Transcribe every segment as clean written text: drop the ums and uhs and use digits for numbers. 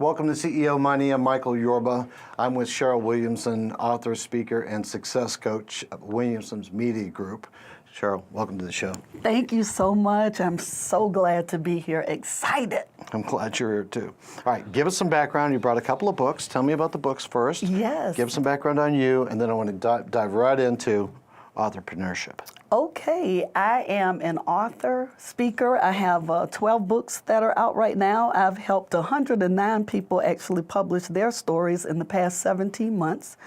Welcome to CEO Money. I'm Michael Yorba. I'm with Cheryl Williamson, author, speaker, and success coach of Williamson's Media Group. Cheryl, welcome to the show. Thank you so much. I'm so glad to be here. Excited. I'm glad you're here too. All right, give us some background. You brought a couple of books. Tell me about the books first. Yes. Give us some background on you, and then I want to dive right into AuthorPreneurship. Okay, I am an author, speaker. I have 12 books that are out right now. I've helped 109 people actually publish their stories in the past 17 months.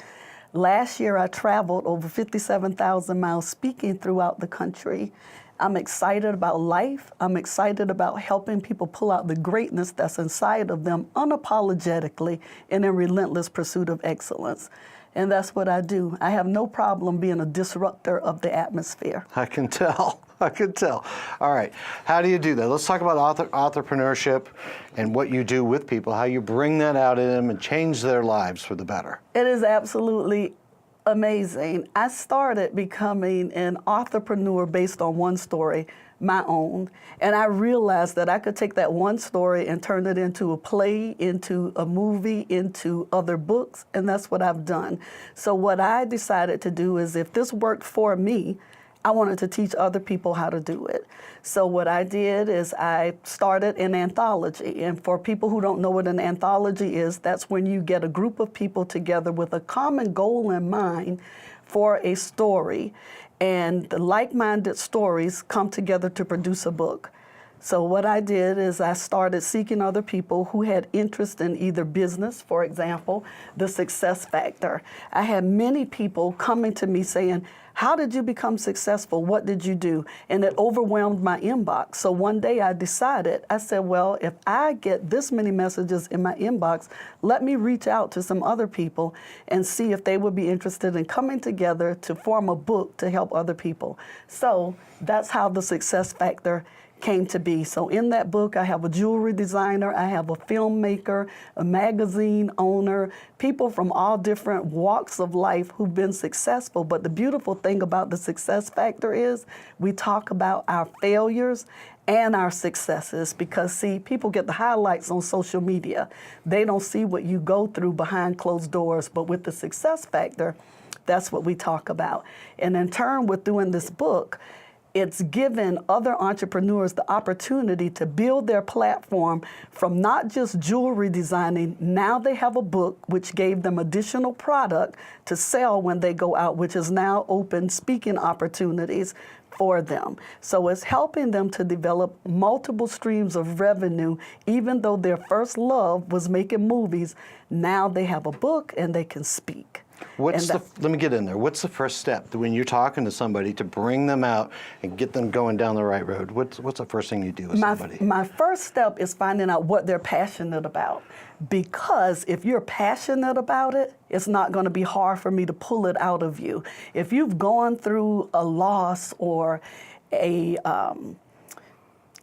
Last year, I traveled over 57,000 miles speaking throughout the country. I'm excited about life. I'm excited about helping people pull out the greatness that's inside of them unapologetically in a relentless pursuit of excellence. And that's what I do. I have no problem being a disruptor of the atmosphere. I can tell. I can tell. All right. How do you do that? Let's talk about AuthorPreneurship and what you do with people, how you bring that out in them and change their lives for the better. It is absolutely amazing. I started becoming an authorpreneur based on one story, my own, and I realized that I could take that one story and turn it into a play, into a movie, into other books, and that's what I've done. So what I decided to do is, if this worked for me, I wanted to teach other people how to do it. So what I did is I started an anthology. And for people who don't know what an anthology is, that's when you get a group of people together with a common goal in mind for a story. And the like-minded stories come together to produce a book. So what I did is I started seeking other people who had interest in either business, for example, the success factor. I had many people coming to me saying, how did you become successful? What did you do? And it overwhelmed my inbox. So one day I decided, I said, well, if I get this many messages in my inbox, let me reach out to some other people and see if they would be interested in coming together to form a book to help other people. So that's how the success factor came to be. So in that book, I have a jewelry designer, I have a filmmaker, a magazine owner, people from all different walks of life who've been successful. But the beautiful thing about the success factor is we talk about our failures and our successes, because see, people get the highlights on social media. They don't see what you go through behind closed doors, but with the success factor, that's what we talk about. And in turn, with doing this book, it's given other entrepreneurs the opportunity to build their platform from not just jewelry designing. Now they have a book which gave them additional product to sell when they go out, which has now opened speaking opportunities for them. So it's helping them to develop multiple streams of revenue. Even though their first love was making movies, now they have a book and they can speak. Let me get in there. What's the first step when you're talking to somebody to bring them out and get them going down the right road? What's the first thing you do with somebody? My first step is finding out what they're passionate about. Because if you're passionate about it, it's not going to be hard for me to pull it out of you. If you've gone through a loss or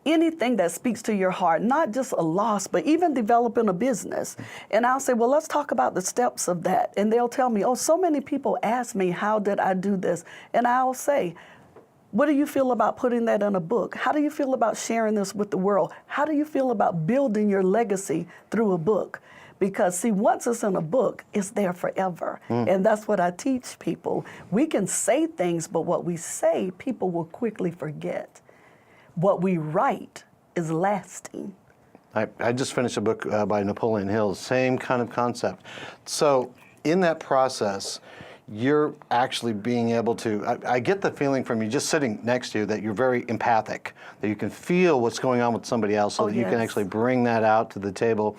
anything that speaks to your heart, not just a loss, but even developing a business. And I'll say, well, let's talk about the steps of that. And they'll tell me, oh, so many people ask me, how did I do this? And I'll say, what do you feel about putting that in a book? How do you feel about sharing this with the world? How do you feel about building your legacy through a book? Because see, once it's in a book, it's there forever. And that's what I teach people. We can say things, but what we say, people will quickly forget. What we write is lasting. I just finished a book by Napoleon Hill, same kind of concept. So in that process, you're actually being able to, I get the feeling from you just sitting next to you that you're very empathic, that you can feel what's going on with somebody else so that you can actually bring that out to the table.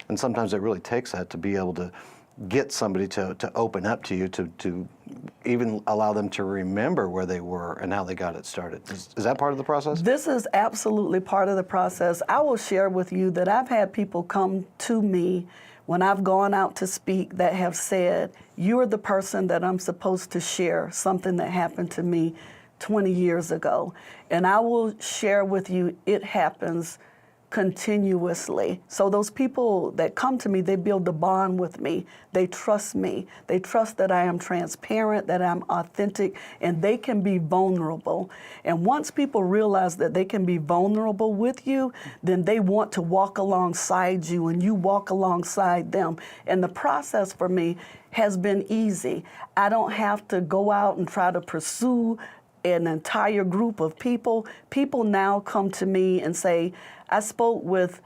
And sometimes it really takes that to be able to get somebody to open up to you, to even allow them to remember where they were and how they got it started. Is that part of the process? This is absolutely part of the process. I will share with you that I've had people come to me when I've gone out to speak that have said, you're the person that I'm supposed to share something that happened to me 20 years ago. And I will share with you, it happens continuously. So those people that come to me, they build a bond with me. They trust me. They trust that I am transparent, that I'm authentic, and they can be vulnerable. And once people realize that they can be vulnerable with you, then they want to walk alongside you and you walk alongside them. And the process for me has been easy. I don't have to go out and try to pursue an entire group of people. People now come to me and say, I spoke with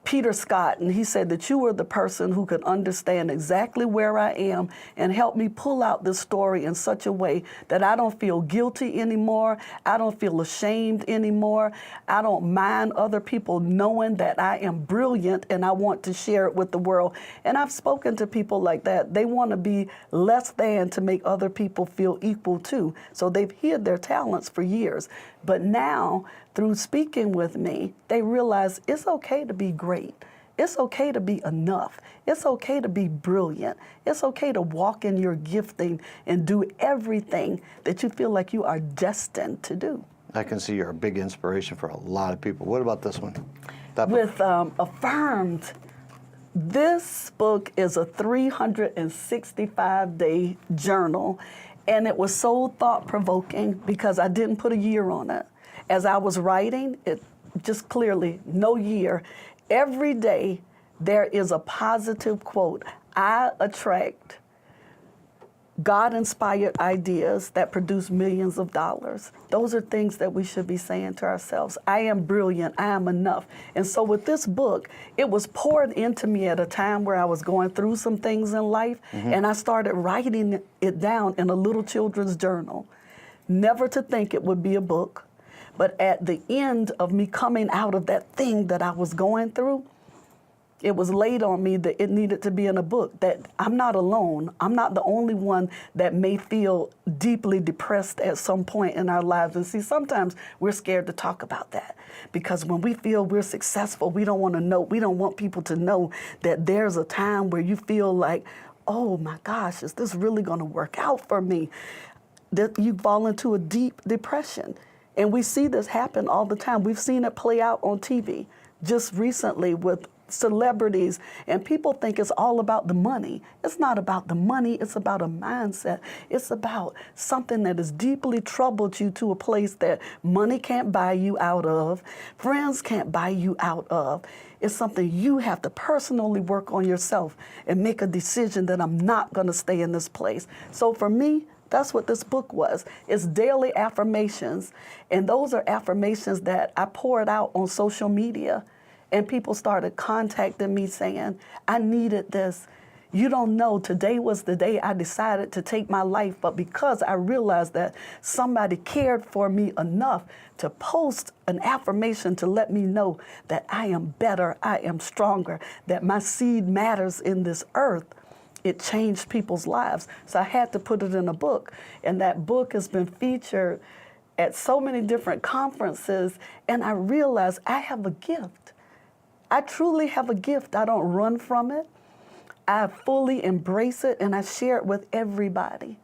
Peter Scott, and he said that you were the person who could understand exactly where I am and help me pull out this story in such a way that I don't feel guilty anymore. I don't feel ashamed anymore. I don't mind other people knowing that I am brilliant and I want to share it with the world. And I've spoken to people like that. They want to be less than to make other people feel equal too. So they've hid their talents for years. But now, through speaking with me, they realize it's okay to be great. It's okay to be enough. It's okay to be brilliant. It's okay to walk in your gifting and do everything that you feel like you are destined to do. I can see you're a big inspiration for a lot of people. What about this one? That book? With Affirmed, this book is a 365-day journal, and it was so thought-provoking because I didn't put a year on it. As I was writing, it just clearly, no year. Every day, there is a positive quote. I attract God-inspired ideas that produce millions of dollars. Those are things that we should be saying to ourselves. I am brilliant. I am enough. And so with this book, it was poured into me at a time where I was going through some things in life, and I started writing it down in a little children's journal. Never to think it would be a book. But at the end of me coming out of that thing that I was going through, it was laid on me that it needed to be in a book, that I'm not alone. I'm not the only one that may feel deeply depressed at some point in our lives. And see, sometimes we're scared to talk about that because when we feel we're successful, we don't want people to know that there's a time where you feel like, oh my gosh, is this really gonna work out for me? That you fall into a deep depression. And we see this happen all the time. We've seen it play out on TV just recently with celebrities, and people think it's all about the money. It's not about the money, it's about a mindset. It's about something that has deeply troubled you to a place that money can't buy you out of, friends can't buy you out of. It's something you have to personally work on yourself and make a decision that I'm not gonna stay in this place. So for me, that's what this book was. It's daily affirmations. And those are affirmations that I poured out on social media. And people started contacting me saying, I needed this. You don't know, today was the day I decided to take my life. But because I realized that somebody cared for me enough to post an affirmation to let me know that I am better, I am stronger, that my seed matters in this earth, it changed people's lives. So I had to put it in a book. And that book has been featured at so many different conferences. And I realized I have a gift. I truly have a gift. I don't run from it. I fully embrace it and I share it with everybody.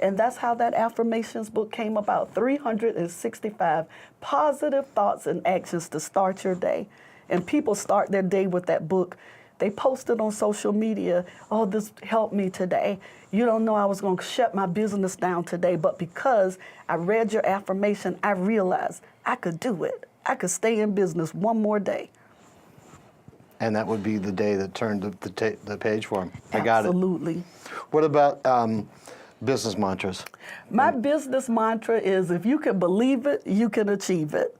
And that's how that affirmations book came about. 365 positive thoughts and actions to start your day. And people start their day with that book. They posted on social media, oh, this helped me today. You don't know I was going to shut my business down today, but because I read your affirmation, I realized I could do it. I could stay in business one more day. And that would be the day that turned the page for him. I got it. Absolutely. What about business mantras? My business mantra is, if you can believe it, you can achieve it.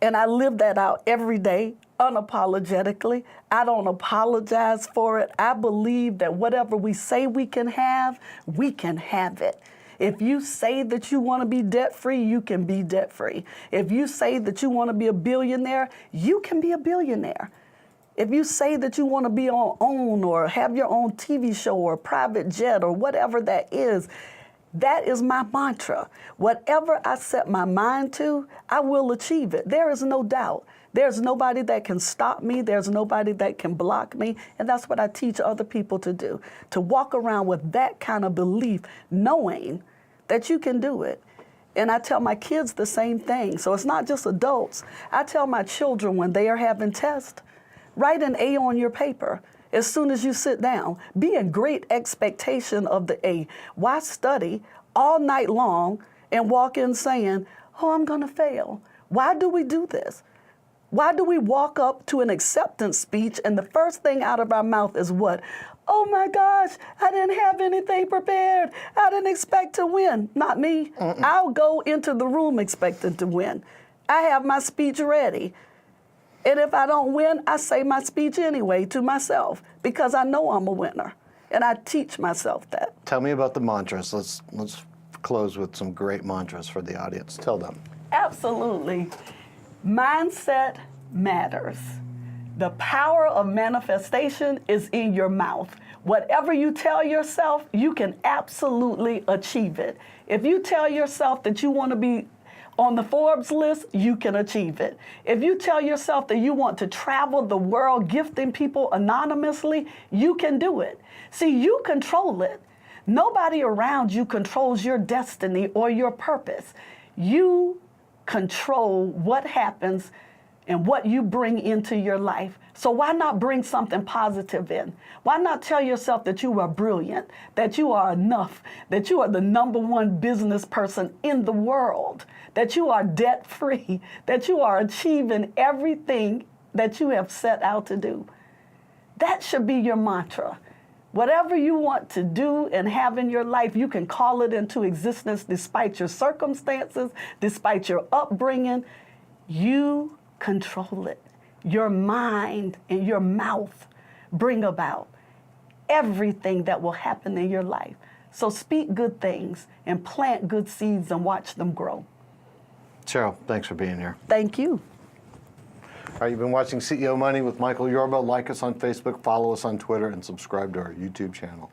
And I live that out every day, unapologetically. I don't apologize for it. I believe that whatever we say we can have it. If you say that you want to be debt-free, you can be debt-free. If you say that you want to be a billionaire, you can be a billionaire. If you say that you want to be on OWN or have your own TV show or private jet or whatever that is my mantra. Whatever I set my mind to, I will achieve it. There is no doubt. There's nobody that can stop me. There's nobody that can block me. And that's what I teach other people to do, to walk around with that kind of belief, knowing that you can do it. And I tell my kids the same thing. So it's not just adults. I tell my children when they are having tests, write an A on your paper as soon as you sit down. Be in great expectation of the A. Why study all night long and walk in saying, oh, I'm going to fail? Why do we do this? Why do we walk up to an acceptance speech and the first thing out of our mouth is what? Oh my gosh, I didn't have anything prepared. I didn't expect to win. Not me. I'll go into the room expecting to win. I have my speech ready. And if I don't win, I say my speech anyway to myself because I know I'm a winner. And I teach myself that. Tell me about the mantras. Let's close with some great mantras for the audience. Tell them. Absolutely. Mindset matters. The power of manifestation is in your mouth. Whatever you tell yourself, you can absolutely achieve it. If you tell yourself that you want to be on the Forbes list, you can achieve it. If you tell yourself that you want to travel the world gifting people anonymously, you can do it. See, you control it. Nobody around you controls your destiny or your purpose. You control what happens and what you bring into your life. So why not bring something positive in? Why not tell yourself that you are brilliant, that you are enough, that you are the #1 business person in the world, that you are debt-free, that you are achieving everything that you have set out to do? That should be your mantra. Whatever you want to do and have in your life, you can call it into existence despite your circumstances, despite your upbringing. You control it. Your mind and your mouth bring about everything that will happen in your life. So speak good things and plant good seeds and watch them grow. Cheryl, thanks for being here. Thank you. All right, you've been watching CEO Money with Michael Yorba. Like us on Facebook, follow us on Twitter, and subscribe to our YouTube channel.